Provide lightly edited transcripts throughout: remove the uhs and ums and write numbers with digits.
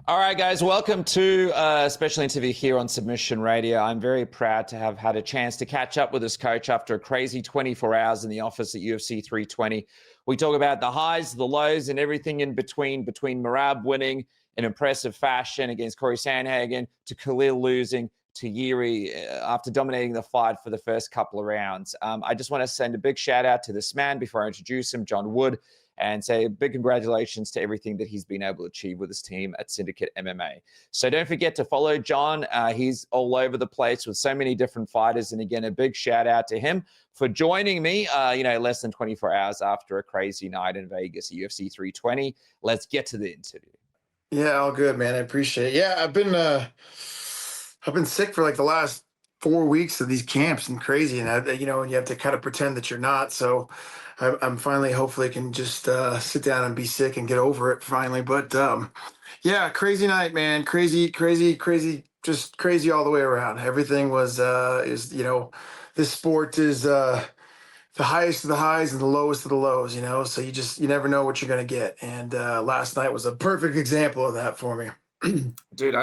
All right, guys, welcome to a special interview here on Submission Radio. I'm very proud to have had a chance to catch up with this coach after a crazy 24 hours in the office at UFC 320. We talk about the highs, the lows, and everything in between Merab winning in impressive fashion against Corey Sandhagen to Khalil losing to Jiri after dominating the fight for the first couple of rounds. I just want to send a big shout out to this man before I introduce him, John Wood, and say a big congratulations to everything that he's been able to achieve with his team at Syndicate MMA. So don't forget to follow John. He's all over the place with so many different fighters. And again, a big shout out to him for joining me, less than 24 hours after a crazy night in Vegas at UFC 320. Let's get to the interview. Yeah, all good, man. I appreciate it. Yeah, I've been sick for like the last 4 weeks of these camps and crazy, and and you have to kind of pretend that you're not. So I'm finally, hopefully, can just sit down and be sick and get over it finally. But yeah, crazy night, man. Crazy, crazy, crazy, just crazy all the way around. Everything was this sport is the highest of the highs and the lowest of the lows. So you never know what you're gonna get. And last night was a perfect example of that for me. Dude,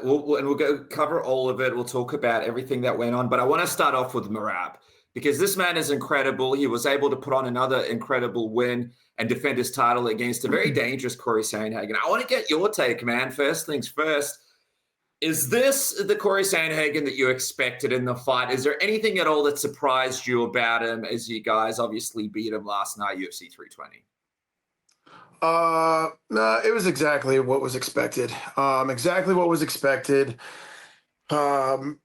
we'll go cover all of it. We'll talk about everything that went on, but I want to start off with Merab because this man is incredible. He was able to put on another incredible win and defend his title against a very dangerous Corey Sandhagen. I want to get your take, man. First things first. Is this the Corey Sandhagen that you expected in the fight? Is there anything at all that surprised you about him as you guys obviously beat him last night, UFC 320? No, it was exactly what was expected. Exactly what was expected. There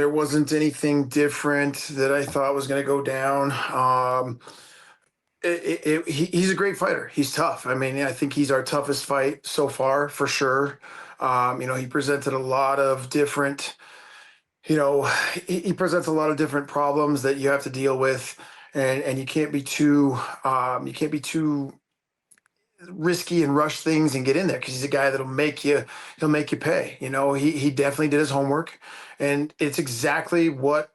wasn't anything different that I thought was going to go down. He's a great fighter. He's tough. I mean, I think he's our toughest fight so far, for sure. He presented a lot of different, he presents a lot of different problems that you have to deal with, and you can't be too risky and rush things and get in there because he's a guy he'll make you pay. He definitely did his homework, and it's exactly what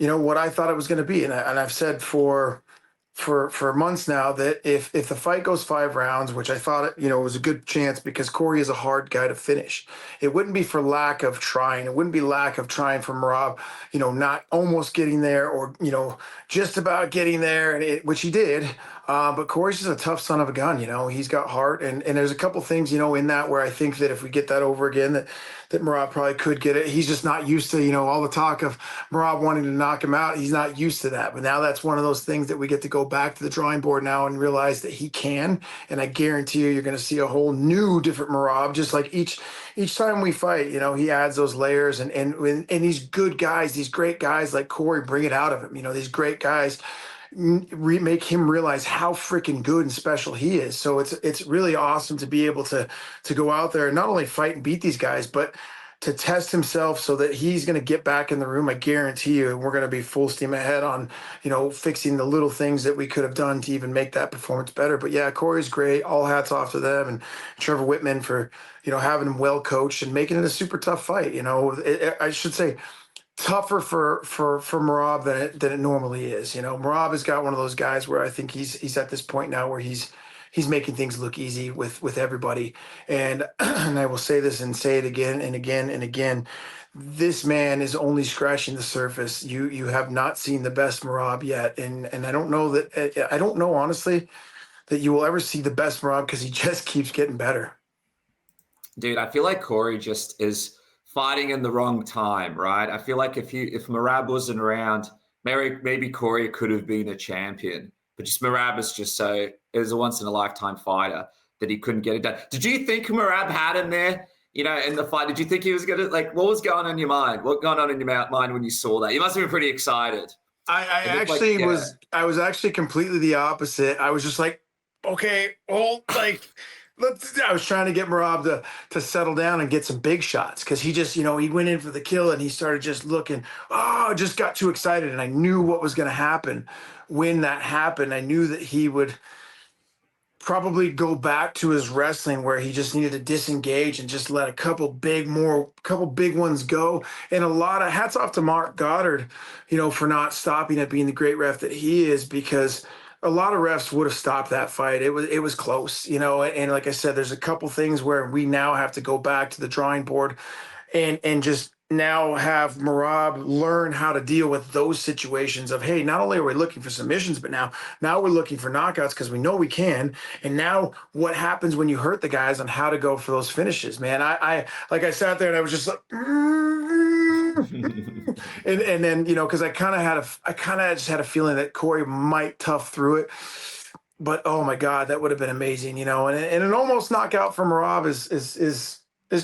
I thought it was going to be. And I've said for months now that if the fight goes 5 rounds, which I thought it was a good chance because Corey is a hard guy to finish, it wouldn't be for lack of trying. It wouldn't be lack of trying from Merab, not almost getting there or just about getting there, which he did. But Corey's just a tough son of a gun. He's got heart, and there's a couple things in that where I think that if we get that over again, that Merab probably could get it. He's just not used to all the talk of Merab wanting to knock him out. He's not used to that. But now that's one of those things that we get to go back to the drawing board now and realize that he can. And I guarantee you're going to see a whole new, different Merab. Just like each time we fight, he adds those layers, and these good guys, these great guys like Corey, bring it out of him. These great guys make him realize how freaking good and special he is. So it's really awesome to be able to go out there and not only fight and beat these guys, but to test himself so that he's going to get back in the room. I guarantee you we're going to be full steam ahead on fixing the little things that we could have done to even make that performance better. But yeah, Corey's great. All hats off to them, and Trevor Whitman for having him well coached and making it a super tough fight. I should say tougher for Merab than it normally is. Merab has got one of those guys where I think he's at this point now where he's making things look easy with everybody. And and I will say this and say it again and again and again. This man is only scratching the surface. You have not seen the best Merab yet. And I don't know honestly that you will ever see the best Merab because he just keeps getting better. Dude, I feel like Corey just is fighting in the wrong time, right? I feel like if Merab wasn't around, maybe Corey could have been a champion. But just Merab is a once in a lifetime fighter that he couldn't get it done. Did you think Merab had him there, in the fight? Did you think he was gonna what was going on in your mind? What going on in your mind when you saw that? You must have been pretty excited. I was actually completely the opposite. I was just like, okay, I was trying to get Merab to settle down and get some big shots because he just, he went in for the kill and he started just looking, just got too excited. And I knew what was going to happen when that happened. I knew that he would probably go back to his wrestling where he just needed to disengage and just let a couple big ones go. And a lot of hats off to Mark Goddard, for not stopping at being the great ref that he is, because a lot of refs would have stopped that fight. It was close, and like I said, there's a couple things where we now have to go back to the drawing board and just now have Merab learn how to deal with those situations of, hey, not only are we looking for submissions, but now we're looking for knockouts because we know we can. And now what happens when you hurt the guys on how to go for those finishes, man? I like I sat there and I was just like, and then because I kind of just had a feeling that Corey might tough through it. But oh my God, that would have been amazing, and an almost knockout from Merab is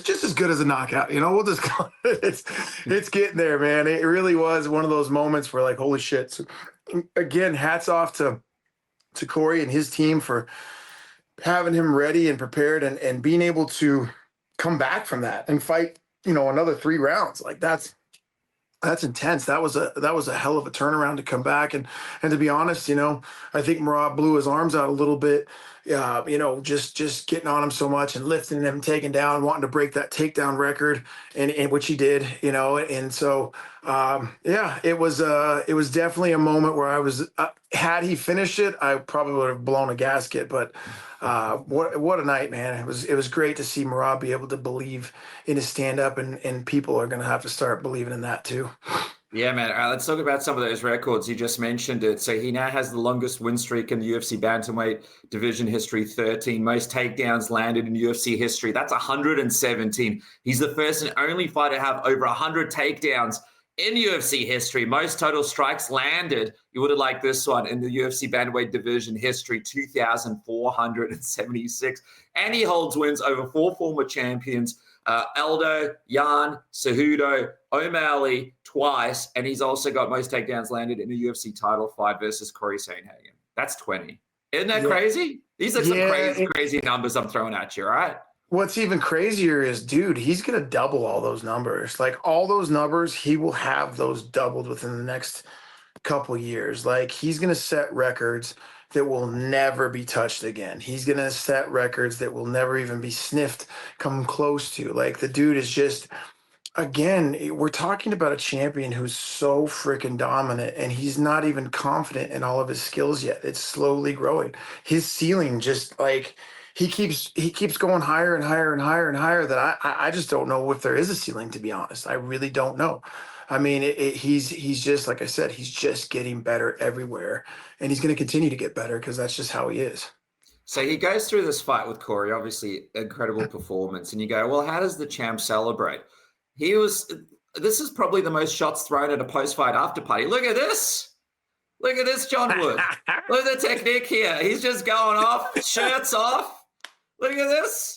just as good as a knockout. We'll just call it. It's getting there, man. It really was one of those moments where, like, holy shit. So, again, hats off to Corey and his team for having him ready and prepared and being able to come back from that and fight, another 3 rounds. Like, that's intense. That was a hell of a turnaround to come back. And to be honest, I think Merab blew his arms out a little bit, just getting on him so much and lifting him, taking down, wanting to break that takedown record, and which he did, and so, yeah, it was definitely a moment where I was, had he finished it, I probably would have blown a gasket, but what a night, man. It was great to see Merab be able to believe in his stand-up, and people are going to have to start believing in that too. Yeah, man. All right, let's talk about some of those records. You just mentioned it. So he now has the longest win streak in the UFC bantamweight division history, 13. Most takedowns landed in UFC history. That's 117. He's the first and only fighter to have over 100 takedowns in UFC history. Most total strikes landed, you would have liked this one, in the UFC bantamweight division history, 2,476. And he holds wins over 4 former champions, Aldo, Jan, Cejudo, O'Malley twice, and he's also got most takedowns landed in a UFC title fight versus Corey Sandhagen. That's 20. Isn't that crazy? These are some crazy numbers I'm throwing at you, right? What's even crazier is, dude, he's going to double all those numbers. Like, all those numbers, he will have those doubled within the next couple years. Like, he's going to set records that will never be touched again. He's going to set records that will never even be sniffed, come close to. Like, the dude is just, again, we're talking about a champion who's so freaking dominant, and he's not even confident in all of his skills yet. It's slowly growing. His ceiling just, like, he keeps going higher and higher and higher and higher, that I just don't know if there is a ceiling, to be honest. I really don't know. I mean, he's just, like I said, he's just getting better everywhere, and he's going to continue to get better because that's just how he is. So he goes through this fight with Corey, obviously incredible performance, and you go, well, how does the champ celebrate? This is probably the most shots thrown at a post-fight after party. Look at this. Look at this, John Wood. Look at the technique here. He's just going off, shirts off. Look at this.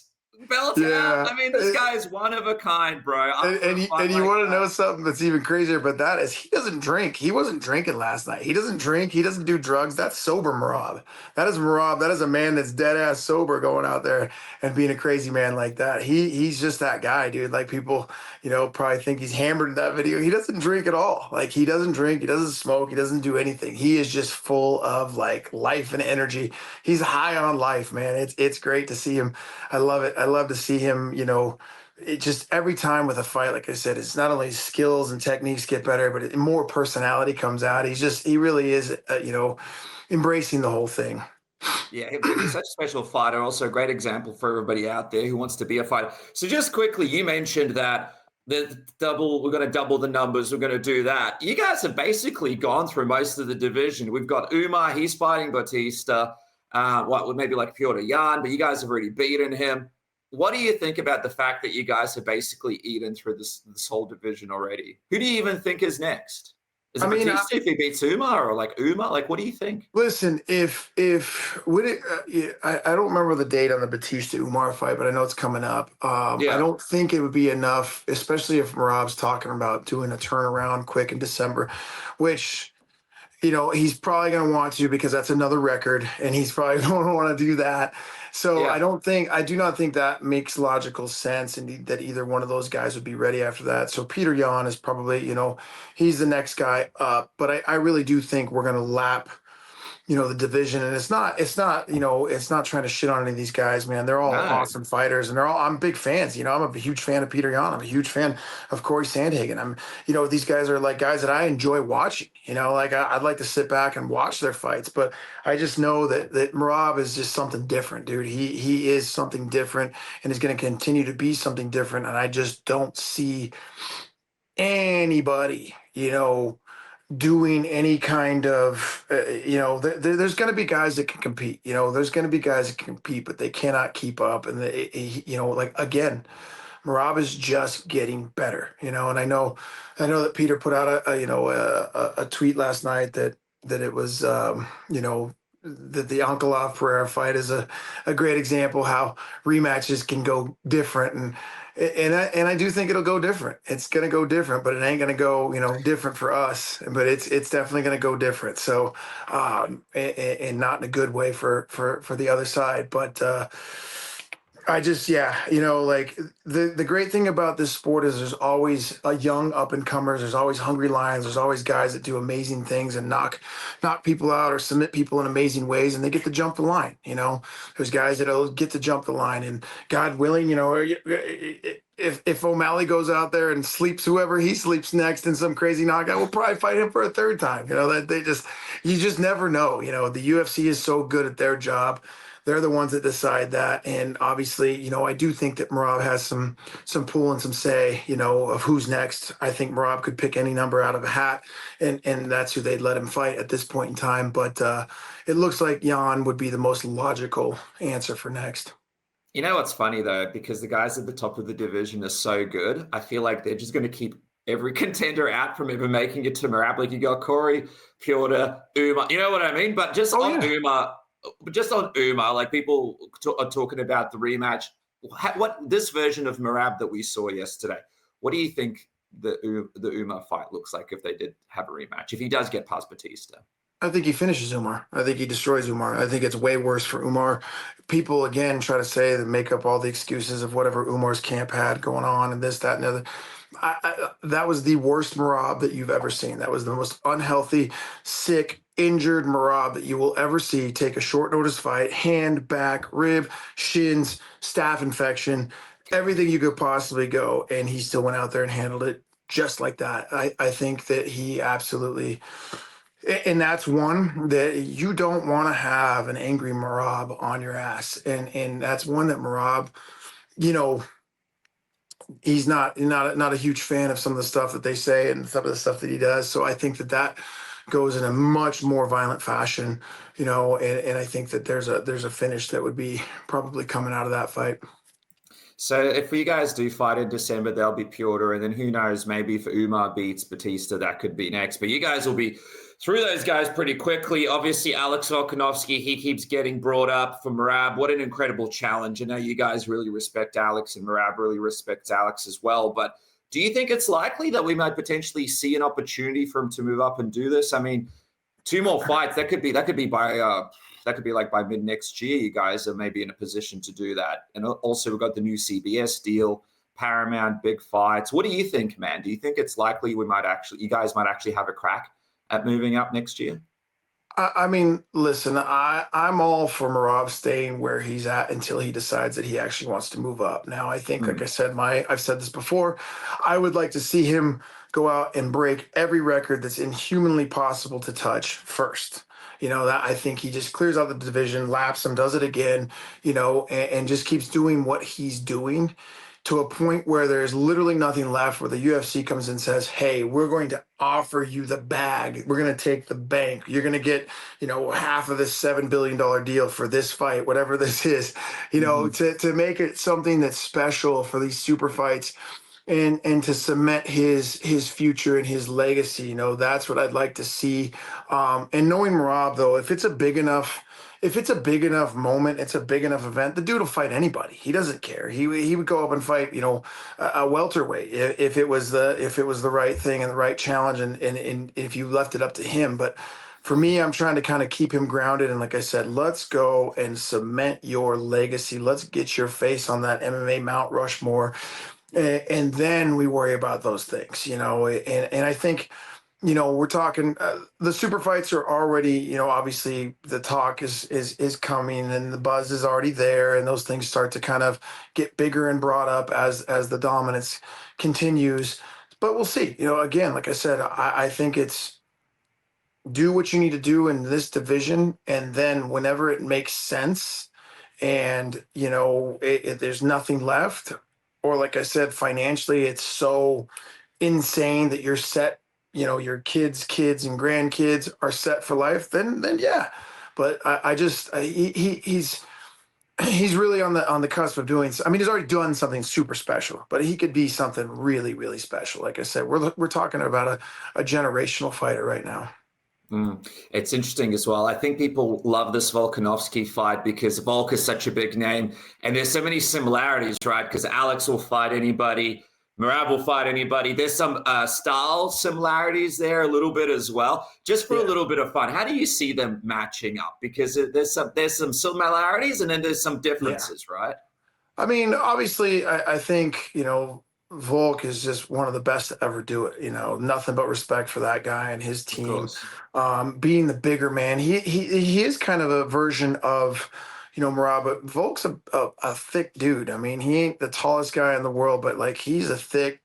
Belt out. I mean, this guy is one of a kind, bro. And you want to know something that's even crazier about that is he doesn't drink. He wasn't drinking last night. He doesn't drink. He doesn't do drugs. That's sober Merab. That is Merab. That is a man that's dead ass sober going out there and being a crazy man like that. He's just that guy, dude. Like, people, probably think he's hammered in that video. He doesn't drink at all. Like, he doesn't drink. He doesn't smoke. He doesn't do anything. He is just full of, like, life and energy. He's high on life, man. It's great to see him. I love it. I love to see him, it just every time with a fight, like I said, it's not only skills and techniques get better, but more personality comes out. He really is, embracing the whole thing. Yeah, he's such a special fighter. Also a great example for everybody out there who wants to be a fighter. So just quickly, you mentioned that we're going to double the numbers. We're going to do that. You guys have basically gone through most of the division. We've got Umar, he's fighting Batista. Maybe like Piotr Jan, but you guys have already beaten him. What do you think about the fact that you guys have basically eaten through this whole division already? Who do you even think is next? Is it Batista if he beats Umar, or like Umar? Like, what do you think? Listen, I don't remember the date on the Batista Umar fight, but I know it's coming up. I don't think it would be enough, especially if Merab's talking about doing a turnaround quick in December, which, he's probably going to want to, because that's another record, and he's probably going to want to do that. So I do not think that makes logical sense, and that either one of those guys would be ready after that. So Peter Yan is probably, he's the next guy up. But I really do think we're going to lap, the division. And it's not, it's not trying to shit on any of these guys, man. They're all No. awesome fighters, and I'm big fans. I'm a huge fan of Peter Yan. I'm a huge fan of Corey Sandhagen. These guys are like guys that I enjoy watching, like I'd like to sit back and watch their fights, but I just know that Merab is just something different, dude. He is something different, and is going to continue to be something different. And I just don't see anybody, doing any kind of, there's going to be guys that can compete. There's going to be guys that can compete, but they cannot keep up. And like again, Merab is just getting better. And I know that Peter put out a tweet last night that it was, that the Ankalaev Pereira fight is a great example how rematches can go different. And I do think it'll go different. It's going to go different, but it ain't going to go, different for us. But it's definitely going to go different. So, and not in a good way for the other side. But I just, yeah, like the great thing about this sport is there's always a young up and comers. There's always hungry lions. There's always guys that do amazing things and knock people out or submit people in amazing ways, and they get to jump the line. There's guys that'll get to jump the line, and God willing, if O'Malley goes out there and sleeps whoever he sleeps next in some crazy knockout, we'll probably fight him for a third time. You just never know. The UFC is so good at their job. They're the ones that decide that. And obviously, I do think that Merab has some pull and some say, of who's next. I think Merab could pick any number out of a hat, and that's who they'd let him fight at this point in time. But it looks like Yan would be the most logical answer for next. You know what's funny though, because the guys at the top of the division are so good, I feel like they're just going to keep every contender out from even making it to Merab. Like you got Corey, Piotr, Umar, you know what I mean? But just on Umar, like people are talking about the rematch. What this version of Merab that we saw yesterday, what do you think the Umar fight looks like if they did have a rematch? If he does get past Batista? I think he finishes Umar. I think he destroys Umar. I think it's way worse for Umar. People, again, try to say that make up all the excuses of whatever Umar's camp had going on and this, that, and the other. That was the worst Merab that you've ever seen. That was the most unhealthy, sick, injured Merab that you will ever see take a short notice fight, hand, back, rib, shins, staph infection, everything you could possibly go. And he still went out there and handled it just like that. I think that he absolutely... And that's one that you don't want to have an angry Merab on your ass. And that's one that Merab, he's not a huge fan of some of the stuff that they say and some of the stuff that he does. So I think that goes in a much more violent fashion, and I think that there's a finish that would be probably coming out of that fight. So if you guys do fight in December, there'll be Piotr, and then who knows, maybe if Umar beats Batista, that could be next. But you guys will be through those guys pretty quickly. Obviously, Alex Volkanovski, he keeps getting brought up for Merab. What an incredible challenge. I know you guys really respect Alex, and Merab really respects Alex as well. But do you think it's likely that we might potentially see an opportunity for him to move up and do this? I mean, 2 more fights, that could be by mid next year. You guys are maybe in a position to do that. And also we've got the new CBS deal, Paramount, big fights. What do you think, man? Do you think it's likely you guys might actually have a crack at moving up next year? I mean, listen, I'm all for Merab staying where he's at until he decides that he actually wants to move up. Now, I think, like I said, I've said this before, I would like to see him go out and break every record that's inhumanly possible to touch first. That I think he just clears out the division, laps him, does it again, and just keeps doing what he's doing to a point where there's literally nothing left, where the UFC comes and says, hey, we're going to offer you the bag. We're going to take the bank. You're going to get, half of this $7 billion deal for this fight, whatever this is, to make it something that's special for these super fights. And to cement his future and his legacy, that's what I'd like to see. And knowing Merab, though, if it's a big enough moment, it's a big enough event, the dude will fight anybody. He doesn't care. He would go up and fight, a welterweight if it was the right thing and the right challenge, and if you left it up to him. But for me, I'm trying to kind of keep him grounded. And like I said, let's go and cement your legacy. Let's get your face on that MMA Mount Rushmore. And then we worry about those things, and I think we're talking the super fights are already, obviously the talk is coming and the buzz is already there, and those things start to kind of get bigger and brought up as the dominance continues. But we'll see. Again, like I said, I think it's do what you need to do in this division, and then whenever it makes sense, and there's nothing left, or like I said, financially, it's so insane that you're set, your kids and grandkids are set for life, then yeah. But I just he's really on the cusp of doing. I mean, he's already done something super special, but he could be something really, really special. Like I said, we're talking about a generational fighter right now. It's interesting as well. I think people love this Volkanovski fight because Volk is such a big name, and there's so many similarities, right? Because Alex will fight anybody, Merab will fight anybody. There's some style similarities there a little bit as well, just for a little bit of fun. How do you see them matching up? Because there's some similarities and then there's some Yeah. differences, right? I mean, obviously, I think, Volk is just one of the best to ever do it. Nothing but respect for that guy and his Of team. course. Being the bigger man, he is kind of a version of, Merab, but Volk's a thick dude. I mean, he ain't the tallest guy in the world, but like he's a thick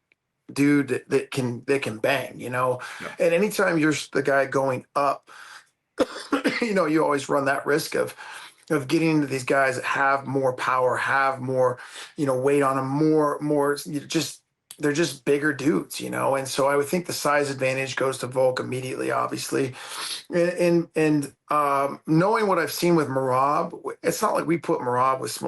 dude that can bang. Yeah. And anytime you're the guy going up, you always run that risk of getting into these guys that have more power, have more, weight on them, more, just they're just bigger dudes, And so I would think the size advantage goes to Volk immediately, obviously. And knowing what I've seen with Merab, it's not like we put Merab with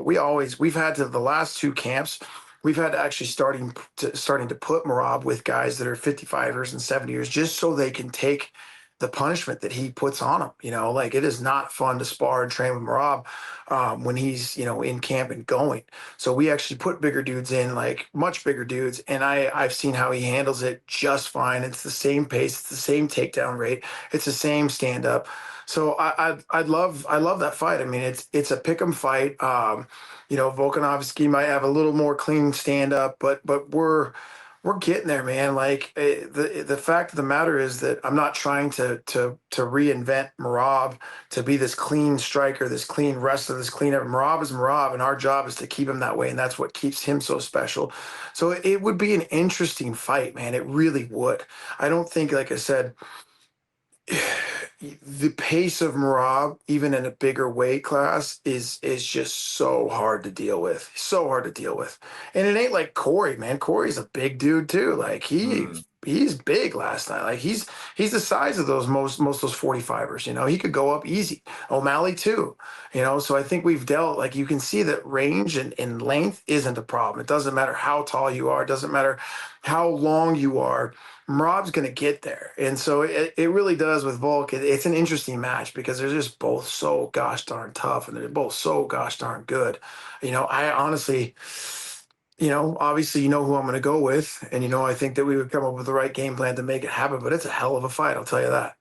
we've had to the last two camps. We've had to actually starting to put Merab with guys that are 55ers and 70ers just so they can take the punishment that he puts on them. Like it is not fun to spar and train with Merab when he's, in camp and going. So we actually put bigger dudes in, like much bigger dudes. And I've seen how he handles it just fine. It's the same pace. It's the same takedown rate. It's the same stand up. So I love that fight. I mean, it's a pick 'em fight. Volkanovski might have a little more clean stand up, but we're getting there, man. Like the fact of the matter is that I'm not trying to reinvent Merab to be this clean striker, this clean wrestler, this clean. Merab is Merab, and our job is to keep him that way, and that's what keeps him so special. So it would be an interesting fight, man. It really would. I don't think, like I said, the pace of Merab, even in a bigger weight class, is just so hard to deal with. So hard to deal with. And it ain't like Corey, man. Corey's a big dude too. Like he's big last night. Like he's the size of those most of those 45ers. He could go up easy. O'Malley too. So I think we've dealt, like you can see that range and length isn't a problem. It doesn't matter how tall you are, it doesn't matter how long you are. Rob's going to get there. And so it really does with Volk. It's an interesting match because they're just both so gosh darn tough and they're both so gosh darn good. I honestly, obviously, who I'm going to go with. And, I think that we would come up with the right game plan to make it happen. But it's a hell of a fight, I'll tell you that.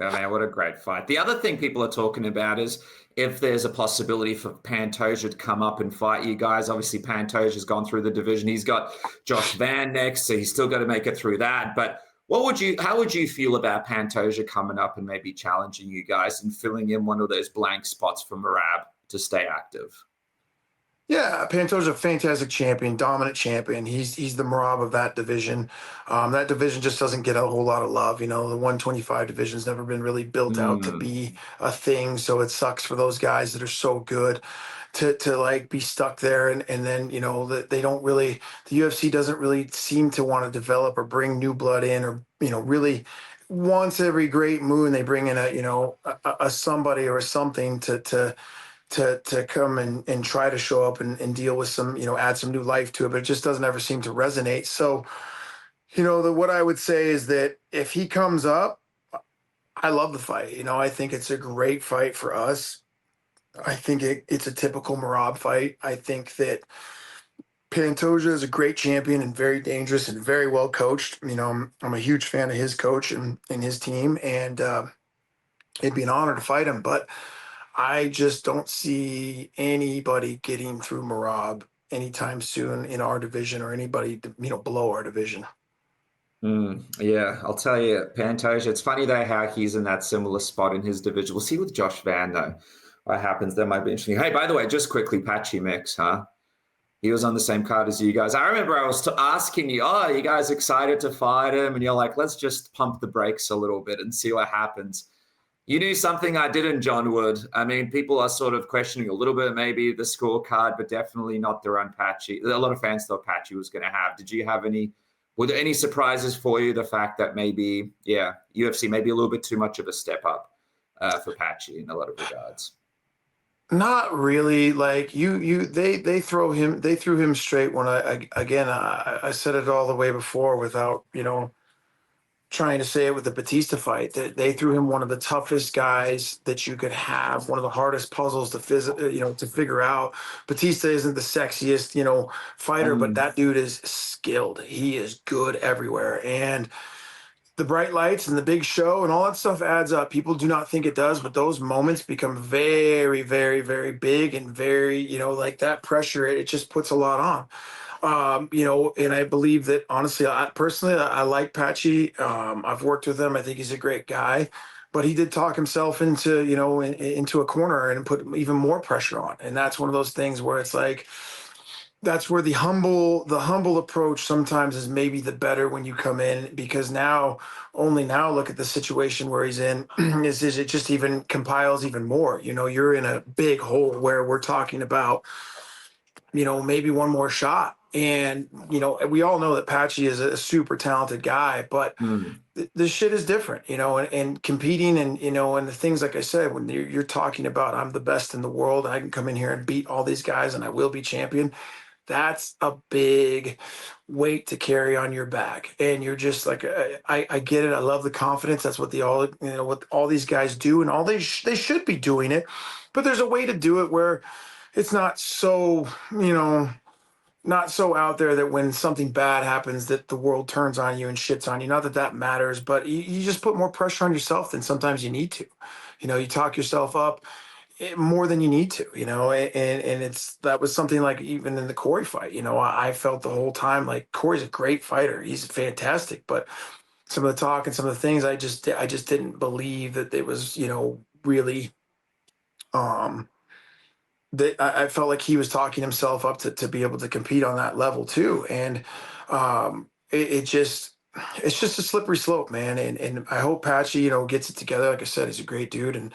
Oh, man, what a great fight. The other thing people are talking about is if there's a possibility for Pantoja to come up and fight you guys. Obviously, Pantoja's gone through the division. He's got Josh Van next, so he's still got to make it through that. But how would you feel about Pantoja coming up and maybe challenging you guys and filling in one of those blank spots for Merab to stay active? Yeah, Pantoja's a fantastic champion, dominant champion. He's the Merab of that division. That division just doesn't get a whole lot of love. The 125 division's never been really built out to be a thing. So it sucks for those guys that are so good to like be stuck there. And then, that they don't really, the UFC doesn't really seem to want to develop or bring new blood in or, really once every great moon, they bring in a somebody or something to come and try to show up and deal with some, add some new life to it, but it just doesn't ever seem to resonate. So, what I would say is that if he comes up, I love the fight. I think it's a great fight for us. I think it's a typical Merab fight. I think that Pantoja is a great champion and very dangerous and very well coached. I'm a huge fan of his coach and his team, and it'd be an honor to fight him, but I just don't see anybody getting through Merab anytime soon in our division or anybody, below our division. Yeah, I'll tell you, Pantoja, it's funny though how he's in that similar spot in his division. We'll see with Josh Van though what happens. That might be interesting. Hey, by the way, just quickly, Patchy Mix, huh? He was on the same card as you guys. I remember I was asking you, oh, you guys excited to fight him? And you're like, let's just pump the brakes a little bit and see what happens. You knew something I didn't, John Wood. I mean, people are sort of questioning a little bit maybe the scorecard, but definitely not the run Patchy. A lot of fans thought Patchy was going to have. Did you have any, were there any surprises for you? The fact that maybe, yeah, UFC maybe a little bit too much of a step up for Patchy in a lot of regards? Not really. Like they threw him straight when I said it all the way before without, trying to say it with the Batista fight, that they threw him one of the toughest guys that you could have, one of the hardest puzzles to figure out. Batista isn't the sexiest, fighter, but Mm, that dude is skilled. He is good everywhere. And the bright lights and the big show and all that stuff adds up. People do not think it does, but those moments become very, very, very big and very, like that pressure, it just puts a lot on. And I believe that honestly, I like Patchy. I've worked with him. I think he's a great guy, but he did talk himself into, into a corner and put even more pressure on. And that's one of those things where it's like, that's where the humble approach sometimes is maybe the better when you come in, because only now look at the situation where he's in is it just even compiles even more. You're in a big hole where we're talking about, maybe one more shot. And, we all know that Patchy is a super talented guy, but mm. the shit is different, and competing and, and the things, like I said, when you're talking about, I'm the best in the world and I can come in here and beat all these guys and I will be champion. That's a big weight to carry on your back. And you're just like, I get it. I love the confidence. That's what what all these guys do, and they should be doing it. But there's a way to do it where it's not so, not so out there that when something bad happens that the world turns on you and shits on you. Not that that matters, but you just put more pressure on yourself than sometimes you need to. You talk yourself up more than you need to, and that was something like even in the Corey fight, I felt the whole time like Corey's a great fighter. He's fantastic, but some of the talk and some of the things I just didn't believe that it was, really, um that I felt like he was talking himself up to be able to compete on that level too. And it just, it's just a slippery slope, man. And I hope Patchy, gets it together. Like I said, he's a great dude, and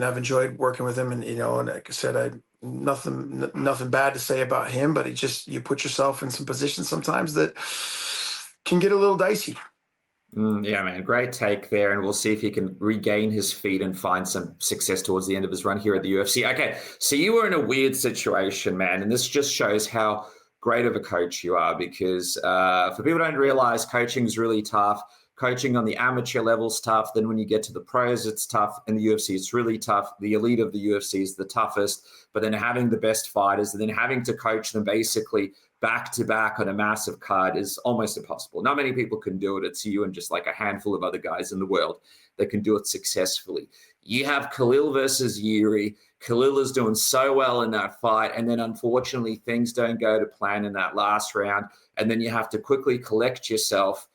I've enjoyed working with him. And and like I said, nothing bad to say about him, but it just, you put yourself in some positions sometimes that can get a little dicey. Yeah, man, great take there, and we'll see if he can regain his feet and find some success towards the end of his run here at the UFC. Okay, so you were in a weird situation, man, and this just shows how great of a coach you are. Because for people who don't realize, coaching is really tough. Coaching on the amateur level is tough. Then when you get to the pros, it's tough. In the UFC, it's really tough. The elite of the UFC is the toughest. But then having the best fighters, and then having to coach them basically back to back on a massive card is almost impossible. Not many people can do it. It's you and just like a handful of other guys in the world that can do it successfully. You have Khalil versus Jiri. Khalil is doing so well in that fight, and then unfortunately things don't go to plan in that last round, and then you have to quickly collect yourself,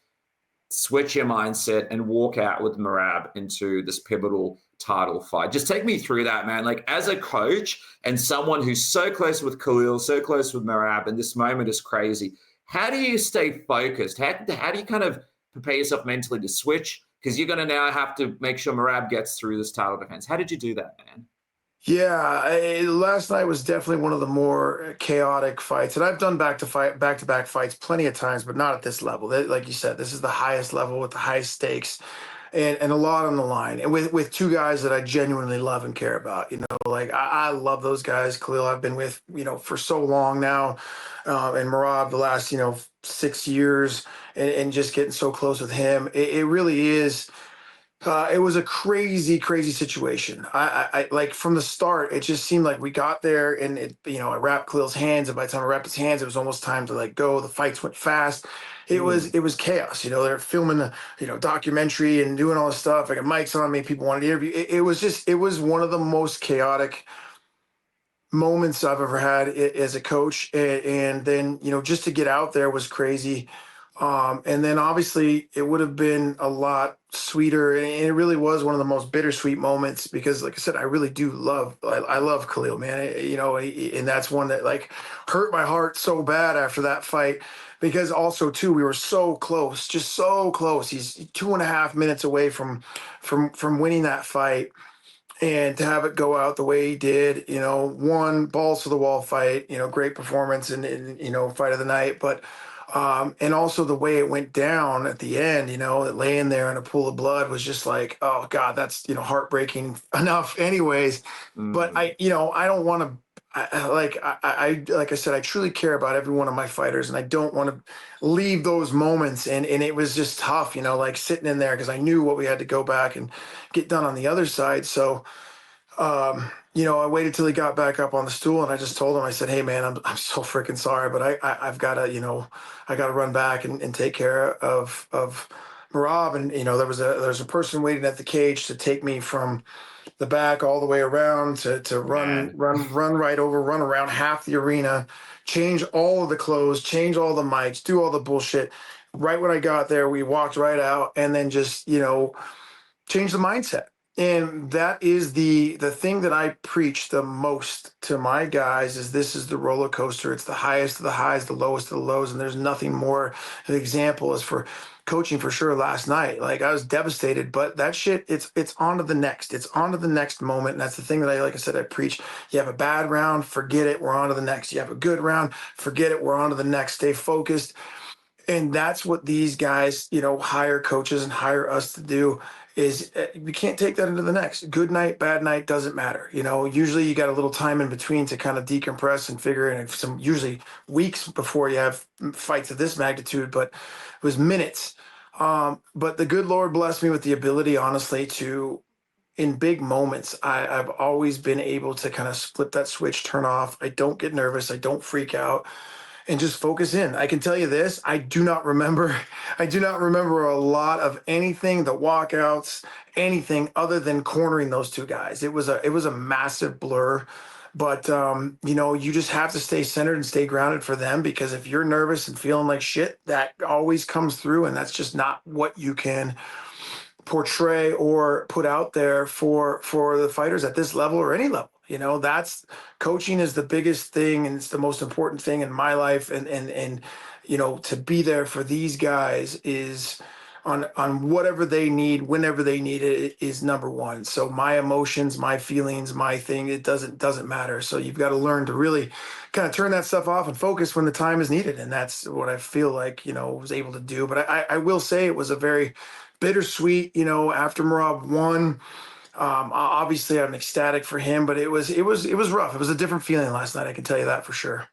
switch your mindset, and walk out with Merab into this pivotal title fight. Just take me through that, man. Like, as a coach and someone who's so close with Khalil, so close with Merab, and this moment is crazy. How do you stay focused? How do you kind of prepare yourself mentally to switch? Because you're going to now have to make sure Merab gets through this title defense. How did you do that, man? Yeah, last night was definitely one of the more chaotic fights, and I've done back to back fights plenty of times, but not at this level. Like you said, this is the highest level with the highest stakes, and a lot on the line, and with two guys that I genuinely love and care about. Like I love those guys. Khalil, I've been with for so long now, and Merab the last 6 years, and just getting so close with him. It really is. It was a crazy, crazy situation. I like from the start, it just seemed like we got there and I wrapped Khalil's hands. And by the time I wrapped his hands, it was almost time to like go. The fights went fast. It was chaos. They're filming the, documentary and doing all this stuff. I got mics on me. People wanted to interview. It was one of the most chaotic moments I've ever had as a coach. And then, just to get out there was crazy. And then obviously it would have been a lot sweeter. And it really was one of the most bittersweet moments because, like I said, I really do I love Khalil, man. And that's one that like hurt my heart so bad after that fight because also too, we were so close, just so close. He's 2.5 minutes away from winning that fight. And to have it go out the way he did, one balls to the wall fight, great performance and fight of the night. But and also the way it went down at the end, laying there in a pool of blood was just like, oh God, that's, heartbreaking enough anyways. But Mm. I don't want to, like I said, I truly care about every one of my fighters and I don't want to leave those moments. And it was just tough, like sitting in there because I knew what we had to go back and get done on the other side. So, I waited till he got back up on the stool and I just told him, I said, hey man, I'm so freaking sorry, but I've got to, I got to run back and take care of Merab. And, there's a person waiting at the cage to take me from the back all the way around to Man. run right over, run around half the arena, change all of the clothes, change all the mics, do all the bullshit. Right when I got there, we walked right out and then just, change the mindset. And that is the thing that I preach the most to my guys is this is the roller coaster. It's the highest of the highs, the lowest of the lows, and there's nothing more. An example is for coaching for sure last night. Like I was devastated, but that shit, it's on to the next. It's on to the next moment. And that's the thing that like I said, I preach. You have a bad round, forget it. We're on to the next. You have a good round, forget it. We're on to the next. Stay focused. And that's what these guys, hire coaches and hire us to do is we can't take that into the next. Good night, bad night, doesn't matter. Usually you got a little time in between to kind of decompress and figure in some usually weeks before you have fights of this magnitude, but it was minutes. But the good Lord blessed me with the ability, honestly, to in big moments, I've always been able to kind of flip that switch, turn off. I don't get nervous. I don't freak out and just focus in. I can tell you this, I do not remember I do not remember a lot of anything, the walkouts, anything other than cornering those two guys. It was a massive blur. But you just have to stay centered and stay grounded for them because if you're nervous and feeling like shit, that always comes through and that's just not what you can portray or put out there for the fighters at this level or any level. That's coaching is the biggest thing and it's the most important thing in my life. And to be there for these guys is on whatever they need, whenever they need it is number one. So my emotions, my feelings, my thing, it doesn't matter. So you've got to learn to really kind of turn that stuff off and focus when the time is needed. And that's what I feel like, was able to do. But I will say it was a very bittersweet, after Merab won. Obviously, I'm ecstatic for him, but it was rough. It was a different feeling last night. I can tell you that for sure.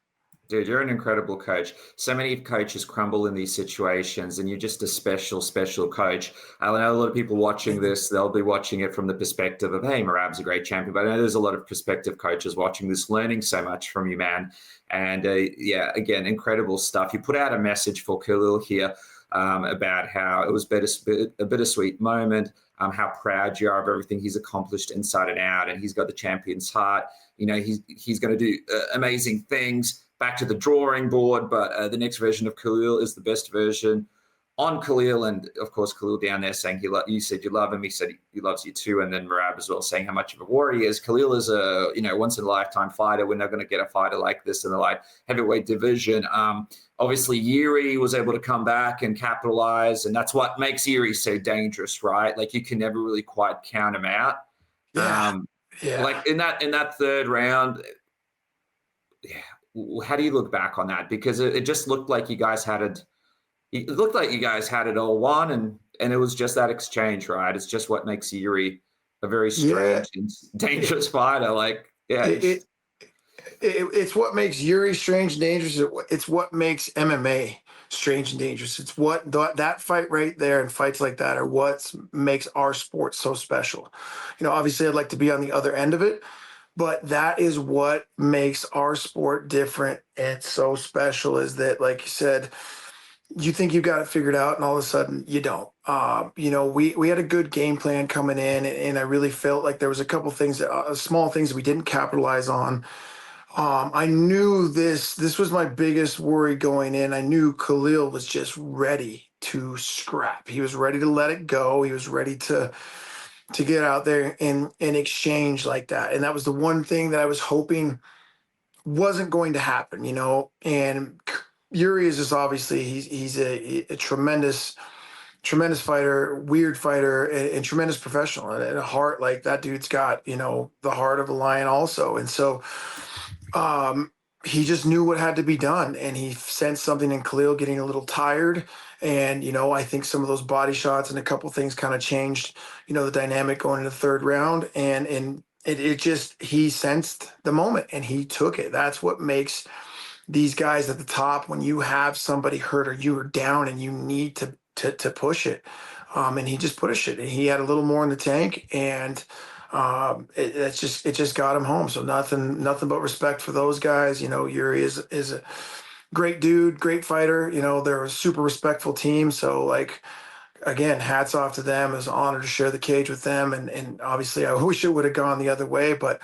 Dude, you're an incredible coach. So many coaches crumble in these situations, and you're just a special, special coach. I know a lot of people watching this, they'll be watching it from the perspective of, hey, Marab's a great champion. But I know there's a lot of prospective coaches watching this, learning so much from you, man. And yeah, again, incredible stuff. You put out a message for Khalil here about how it was a bittersweet moment, how proud you are of everything he's accomplished inside and out, and he's got the champion's heart. He's going to do amazing things. Back to the drawing board, but the next version of Khalil is the best version on Khalil. And of course, Khalil down there saying you said you love him. He said he loves you too. And then Merab as well saying how much of a warrior he is. Khalil is a once in a lifetime fighter. We're not going to get a fighter like this in the light heavyweight division. Obviously, Jiri was able to come back and capitalize, and that's what makes Jiri so dangerous, right? Like you can never really quite count him out. Yeah. Yeah. Like in that third round, yeah. How do you look back on that? Because it just looked like you guys had it. It looked like you guys had it all won, and it was just that exchange, right? It's just what makes Jiri a very Yeah. strange and dangerous fighter. Like, yeah, It's what makes Jiri strange and dangerous. It's what makes MMA strange and dangerous. It's what that fight right there and fights like that are what makes our sport so special. Obviously, I'd like to be on the other end of it, but that is what makes our sport different and so special is that, like you said, you think you've got it figured out and all of a sudden you don't. We had a good game plan coming in and I really felt like there was a couple things small things that we didn't capitalize on. I knew this was my biggest worry going in. I knew Khalil was just ready to scrap. He was ready to let it go. He was ready to get out there and exchange like that. And that was the one thing that I was hoping wasn't going to happen, you know. And Jiri is just obviously he's a tremendous fighter, weird fighter, and tremendous professional, and a heart like that dude's got, you know, the heart of a lion also. And so um, he just knew what had to be done, and he sensed something in Khalil getting a little tired. And you know, I think some of those body shots and a couple things kind of changed, you know, the dynamic going into the third round, and it just he sensed the moment and he took it. That's what makes these guys at the top when you have somebody hurt or you are down and you need to push it. And he just pushed it. And he had a little more in the tank, and it just got him home. So nothing but respect for those guys. You know, Jiri is a great dude, great fighter. You know, they're a super respectful team. So like again, hats off to them. It was an honor to share the cage with them. And obviously I wish it would have gone the other way, but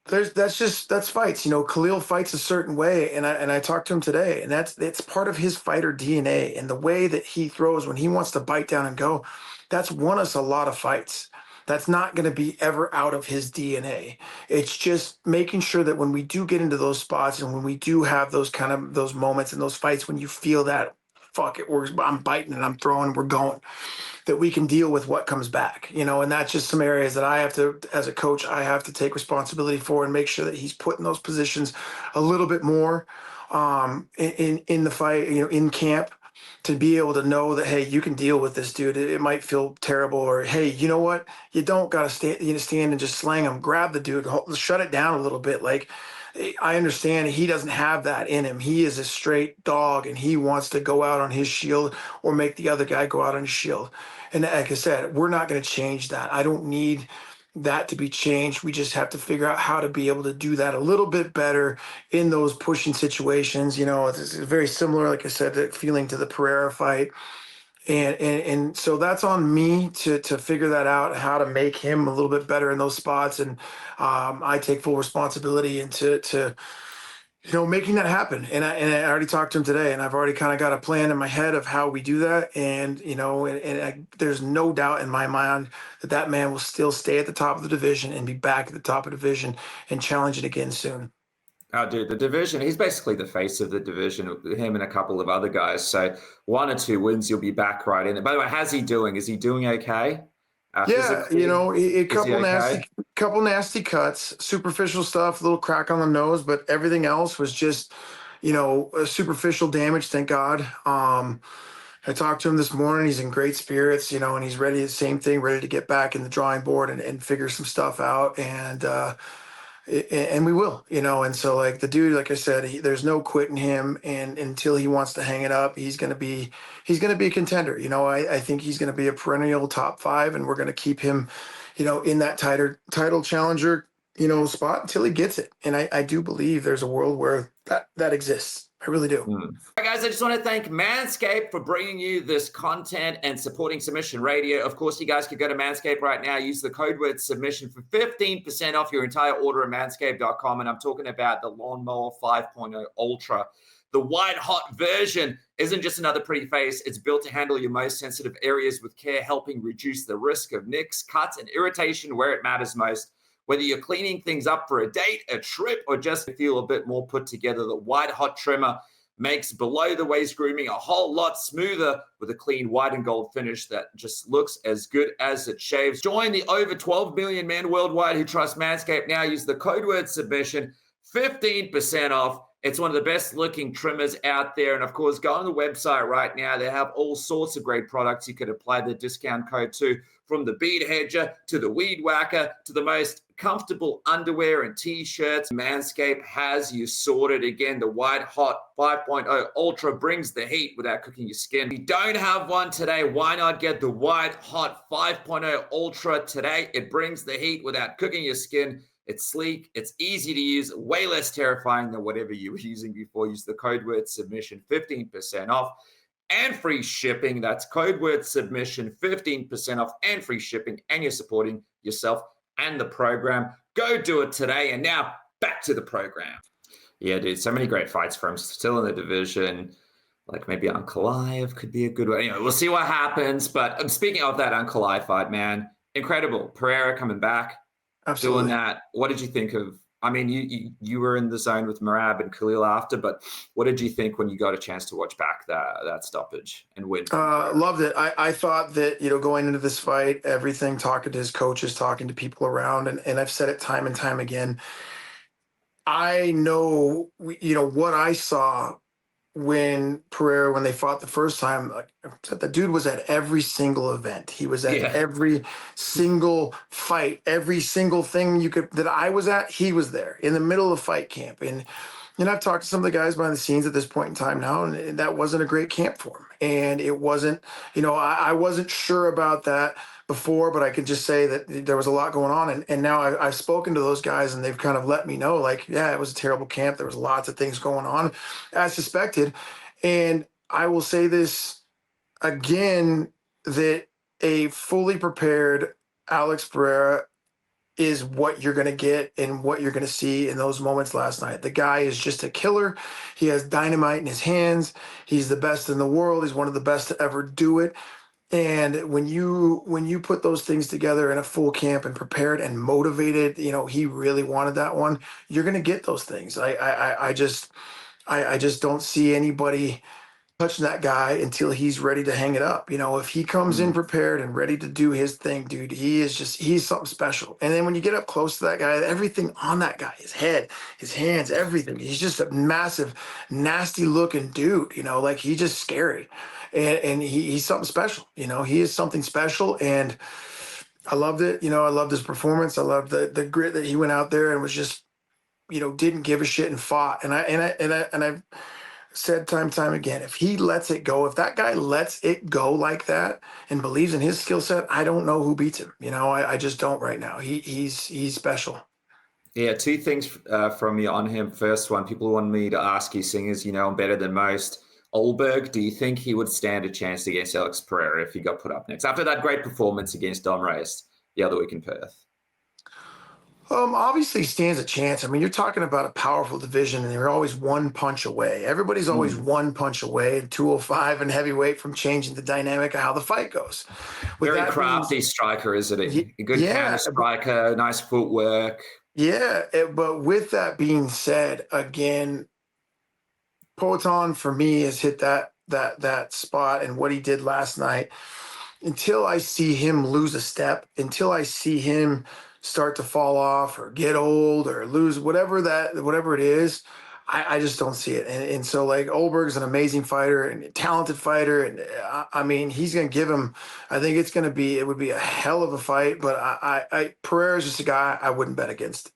that's fights. You know, Khalil fights a certain way, and I talked to him today, and it's part of his fighter DNA and the way that he throws when he wants to bite down and go. That's won us a lot of fights. That's not going to be ever out of his DNA. It's just making sure that when we do get into those spots and when we do have those kind of those moments and those fights when you feel that fuck it, I'm biting and I'm throwing, we're going, that we can deal with what comes back, you know. And that's just some areas that I have to, as a coach, I have to take responsibility for and make sure that he's put in those positions a little bit more in the fight, you know, in camp, to be able to know that, hey, you can deal with this dude. It might feel terrible, or hey, you know what, you don't got to stand and just slang him. Grab the dude, shut it down a little bit. Like, I understand he doesn't have that in him. He is a straight dog and he wants to go out on his shield or make the other guy go out on his shield. And like I said, we're not going to change that. I don't need that to be changed. We just have to figure out how to be able to do that a little bit better in those pushing situations. You know, it's very similar, like I said, that feeling to the Pereira fight. And so that's on me to figure that out, how to make him a little bit better in those spots. And I take full responsibility into to you know, making that happen. And I already talked to him today, and I've already kind of got a plan in my head of how we do that. And you know, there's no doubt in my mind that that man will still stay at the top of the division and be back at the top of the division and challenge it again soon. Oh, dude, the division, he's basically the face of the division, him and a couple of other guys. So 1 or 2 wins, you'll be back right in it. By the way, how's he doing? Is he doing okay? Yeah, you know, a Is he okay? couple nasty cuts, superficial stuff, a little crack on the nose, but everything else was just, you know, a superficial damage. Thank God. I talked to him this morning. He's in great spirits, you know, and he's ready. The same thing, ready to get back in the drawing board and figure some stuff out. And we will, you know. And so like the dude, like I said, there's no quitting him, and until he wants to hang it up, he's gonna be a contender. You know, I think he's gonna be a perennial top five, and we're gonna keep him, you know, in that title challenger, you know, spot until he gets it. And I do believe there's a world where that exists. I really do. All right, guys, I just want to thank Manscaped for bringing you this content and supporting Submission Radio. Of course, you guys could go to Manscaped right now, use the code word submission for 15% off your entire order at manscaped.com. And I'm talking about the Lawnmower 5.0 Ultra. The white hot version isn't just another pretty face. It's built to handle your most sensitive areas with care, helping reduce the risk of nicks, cuts, and irritation where it matters most. Whether you're cleaning things up for a date, a trip, or just feel a bit more put together, the white hot trimmer makes below the waist grooming a whole lot smoother with a clean white and gold finish that just looks as good as it shaves. Join the over 12 million men worldwide who trust Manscaped now. Use the code word submission, 15% off. It's one of the best looking trimmers out there. And of course, go on the website right now. They have all sorts of great products you could apply the discount code to, from the bead hedger to the weed whacker to the most comfortable underwear and t-shirts. Manscaped has you sorted. Again, the white hot 5.0 Ultra brings the heat without cooking your skin. If you don't have one today, why not get the white hot 5.0 Ultra today? It brings the heat without cooking your skin. It's sleek, it's easy to use, way less terrifying than whatever you were using before. Use the code word submission, 15% off and free shipping. That's code word submission, 15% off and free shipping, and you're supporting yourself and the program. Go do it today. And now back to the program. Yeah, dude, so many great fights for him. Still in the division. Like maybe Ankalaev could be a good one. We'll see what happens. But speaking of that Ankalaev fight, man, incredible. Pereira coming back, Absolutely. doing that. What did you think of? I mean, you were in the zone with Merab and Khalil after, but what did you think when you got a chance to watch back that stoppage and win? Loved it. I thought that, going into this fight, everything, talking to his coaches, talking to people around, and I've said it time and time again. I know, what I saw when Pereira, when they fought the first time, like, the dude was at every single event. He was at every single fight, every single thing that I was at, he was there in the middle of fight camp. And I've talked to some of the guys behind the scenes at this point in time now, and that wasn't a great camp for him. And it wasn't, I wasn't sure about that before, but I could just say that there was a lot going on. And now I've spoken to those guys, and they've kind of let me know, like, yeah, it was a terrible camp. There was lots of things going on as suspected. And I will say this again, that a fully prepared Alex Pereira is what you're going to get and what you're going to see in those moments last night. The guy is just a killer. He has dynamite in his hands. He's the best in the world. He's one of the best to ever do it. And when you put those things together in a full camp and prepared and motivated, he really wanted that one. You're going to get those things. I just don't see anybody touching that guy until he's ready to hang it up. If he comes in prepared and ready to do his thing, dude, he's something special. And then when you get up close to that guy, everything on that guy, his head, his hands, everything, he's just a massive, nasty looking dude, like he's just scary. And he's something special, he is something special. And I loved it. I loved his performance. I loved the grit that he went out there and was just, didn't give a shit and fought. And I've said time again, if he lets it go, if that guy lets it go like that and believes in his skill set, I don't know who beats him. I just don't right now. He's special. Yeah, two things from me on him. First one, people want me to ask you, seeing as I'm better than most. Ulberg, do you think he would stand a chance against Alex Pereira if he got put up next after that great performance against Dom Reyes the other week in Perth? Obviously stands a chance. I mean, you're talking about a powerful division, and they're always one punch away. Everybody's always one punch away in 205 and heavyweight from changing the dynamic of how the fight goes. Very crafty striker, isn't he? A good counter striker, nice footwork. Yeah, but with that being said, again, Poatan for me has hit that spot, and what he did last night. Until I see him lose a step, until I see him start to fall off or get old or lose whatever it is, I just don't see it. And so, like, Ulberg's an amazing fighter and a talented fighter, and I mean, he's going to give him. I think it would be a hell of a fight. But Pereira's just a guy I wouldn't bet against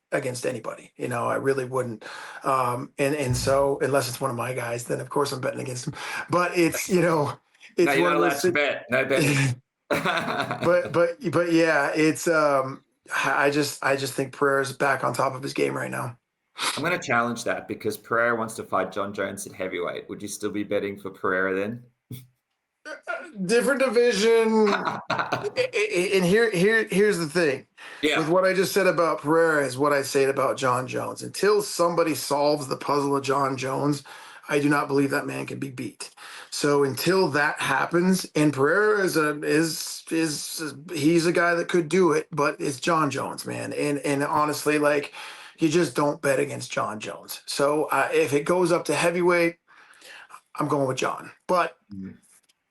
anybody. I really wouldn't. And so unless it's one of my guys, then of course I'm betting against him. But it's it's no, you're not allowed to bet. No bet. but yeah, it's I just think Pereira's back on top of his game right now. I'm going to challenge that because Pereira wants to fight John Jones at heavyweight. Would you still be betting for Pereira then? Different division. And here's the thing. Yeah. With what I just said about Pereira is what I say about John Jones. Until somebody solves the puzzle of John Jones, I do not believe that man can be beat. So until that happens, and Pereira is he's a guy that could do it, but it's John Jones, man. And honestly, like, you just don't bet against John Jones. So if it goes up to heavyweight, I'm going with John. But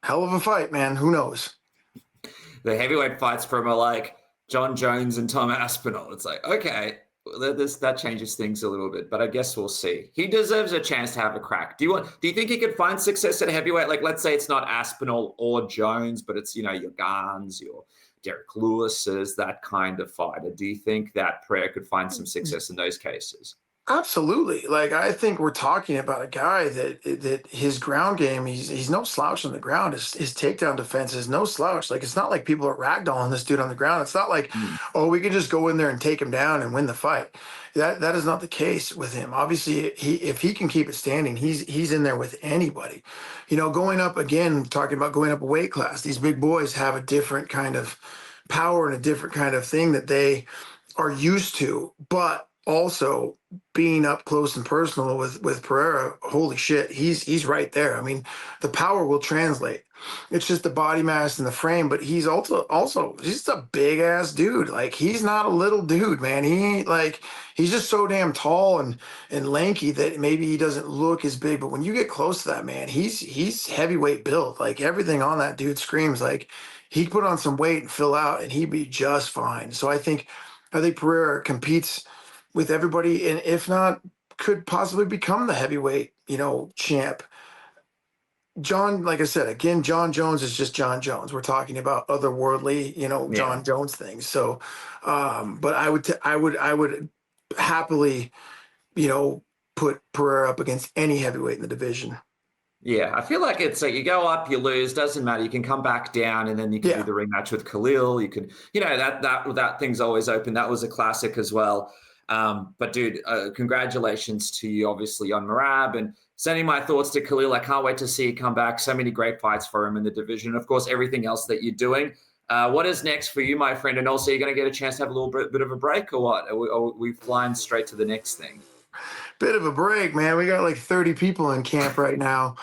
hell of a fight, man. Who knows? The heavyweight fights from are like John Jones and Tom Aspinall. It's like, okay, that changes things a little bit, but I guess we'll see. He deserves a chance to have a crack. Do you think he could find success at heavyweight? Like, let's say it's not Aspinall or Jones, but it's, your Gans, your Derek Lewis's, that kind of fighter. Do you think that Pereira could find some success in those cases? Absolutely. Like, I think we're talking about a guy that his ground game, he's no slouch on the ground. His takedown defense is no slouch. Like, it's not like people are ragdolling this dude on the ground. It's not like, oh, we can just go in there and take him down and win the fight. That is not the case with him. Obviously, if he can keep it standing, he's in there with anybody. Going up again, talking about going up a weight class, these big boys have a different kind of power and a different kind of thing that they are used to. But also being up close and personal with Pereira, holy shit, he's right there. I mean, the power will translate. It's just the body mass and the frame, but he's also he's just a big ass dude. Like he's not a little dude, man. He ain't like he's just so damn tall and lanky that maybe he doesn't look as big. But when you get close to that man, he's heavyweight built. Like everything on that dude screams like he could put on some weight and fill out and he'd be just fine. So I think Pereira competes with everybody, and if not, could possibly become the heavyweight, champ. John, like I said, again, John Jones is just John Jones. We're talking about otherworldly, Yeah. John Jones things. So, but I would happily, put Pereira up against any heavyweight in the division. Yeah, I feel like it's like you go up, you lose, doesn't matter. You can come back down, and then you can do Yeah. the rematch with Khalil. You can, that thing's always open. That was a classic as well. But dude, congratulations to you, obviously, on Merab, and sending my thoughts to Khalil. I can't wait to see you come back. So many great fights for him in the division. Of course, everything else that you're doing. What is next for you, my friend? And also, you're going to get a chance to have a little bit of a break, or what? Are we flying straight to the next thing? Bit of a break, man. We got like 30 people in camp right now.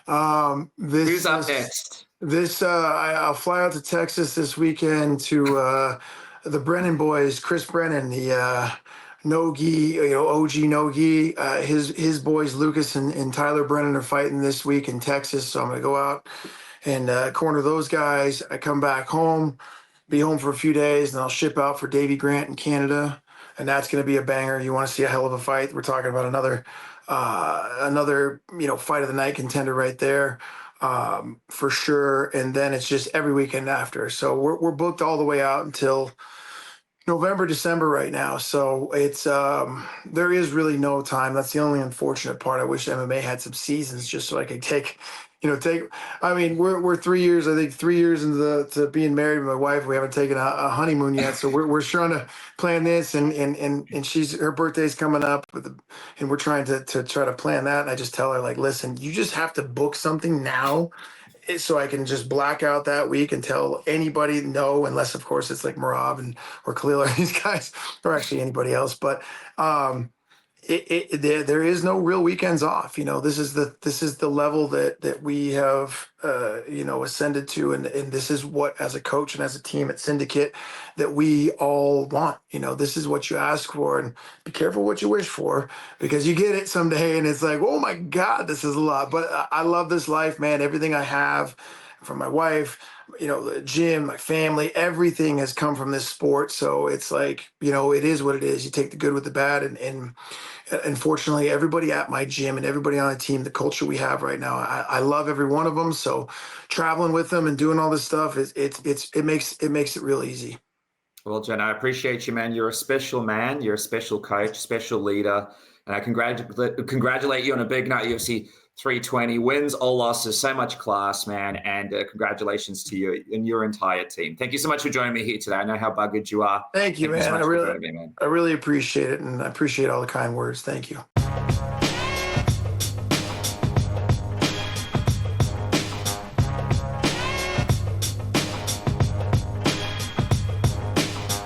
Who's up next? I'll fly out to Texas this weekend to the Brennan boys, Chris Brennan, the Nogi, OG Nogi. His boys, Lucas and Tyler Brennan, are fighting this week in Texas. So I'm gonna go out and corner those guys. I come back home, be home for a few days, and I'll ship out for Davy Grant in Canada, and that's going to be a banger. You want to see a hell of a fight? We're talking about another fight of the night contender right there, for sure. And then it's just every weekend after. So we're booked all the way out until November, December right now. So it's there is really no time. That's the only unfortunate part. I wish MMA had some seasons just so I could take. I mean, we're 3 years. I think 3 years into to being married with my wife. We haven't taken a honeymoon yet, so we're trying to plan this. And her birthday's coming up, and we're trying to try to plan that. And I just tell her like, listen, you just have to book something now so I can just black out that week and tell anybody no, unless of course it's like Merab or Khalil or these guys, or actually anybody else. But there is no real weekends off. This is the level that we have ascended to, and this is what, as a coach and as a team at Syndicate, that we all want. This is what you ask for, and be careful what you wish for, because you get it someday and it's like, oh my God, this is a lot. But I love this life, man. Everything I have from my wife, the gym, my family, everything has come from this sport. So it's like, it is what it is. You take the good with the bad, and unfortunately, everybody at my gym and everybody on the team, the culture we have right now, I love every one of them. So traveling with them and doing all this stuff it makes it real easy. Well, Jen, I appreciate you, man. You're a special man. You're a special coach, special leader. And I congratulate you on a big night, UFC 320. Wins, all losses, so much class, man. And congratulations to you and your entire team. Thank you so much for joining me here today. I know how buggered you are. Thank you, man. So much for joining me, man. I really appreciate it. And I appreciate all the kind words. Thank you.